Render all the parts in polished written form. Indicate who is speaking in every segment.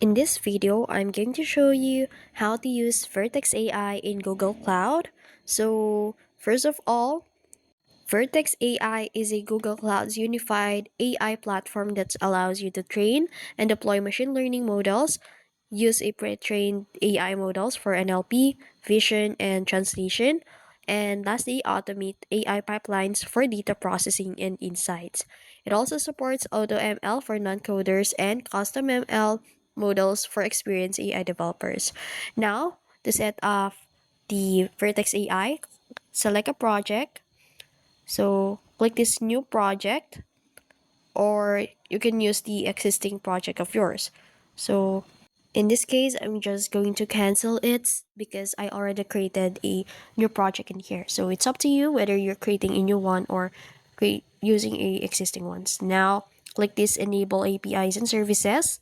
Speaker 1: In this video, I'm going to show you how to use Vertex AI in Google Cloud. So, first of all, Vertex AI is a Google Cloud's unified AI platform that allows you to train and deploy machine learning models, use a pre-trained AI models for NLP, vision, and translation, and lastly, automate AI pipelines for data processing and insights. It also supports AutoML for non-coders and custom ML models for experienced AI developers. Now, to set up the Vertex AI, select a project. So click this new project, or you can use the existing project of yours. So in this case, I'm just going to cancel it because I already created a new project in here. So it's up to you whether you're creating a new one or using a existing ones. Now click this enable APIs and services,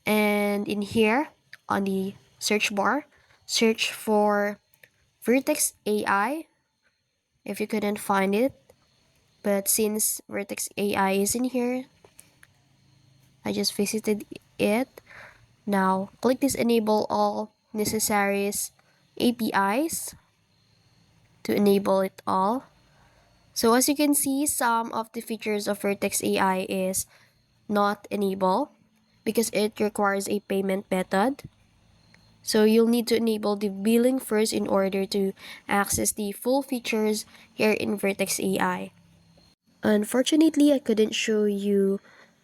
Speaker 1: and in here on the search bar, search for Vertex AI if you couldn't find it. But since Vertex AI is in here, I just visited it. Now, click this enable all necessaries APIs to enable it all. So as you can see, some of the features of Vertex AI is not enabled because it requires a payment method. So you'll need to enable the billing first in order to access the full features here in Vertex AI. Unfortunately, I couldn't show you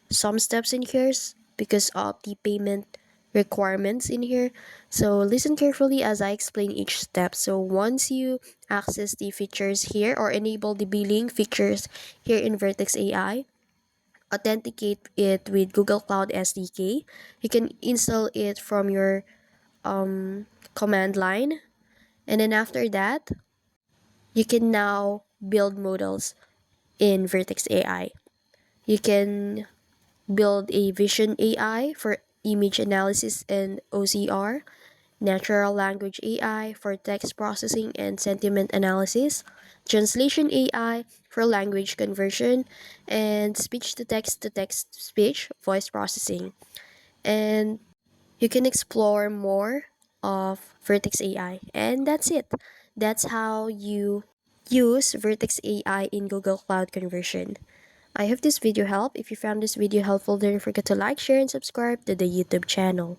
Speaker 1: some steps in here because of the payment requirements in here. So listen carefully as I explain each step. So once you access the features here or enable the billing features here in Vertex AI, authenticate it with Google Cloud SDK. You can install it from your command line. And then after that, you can now build models in Vertex AI. You can build a vision AI for image analysis and OCR, natural language AI for text processing and sentiment analysis, translation AI for language conversion, and speech to text speech voice processing. And you can explore more of Vertex AI. And that's it. That's how you use Vertex AI in Google Cloud Conversion. I hope this video helped. If you found this video helpful, don't forget to like, share, and subscribe to the YouTube channel.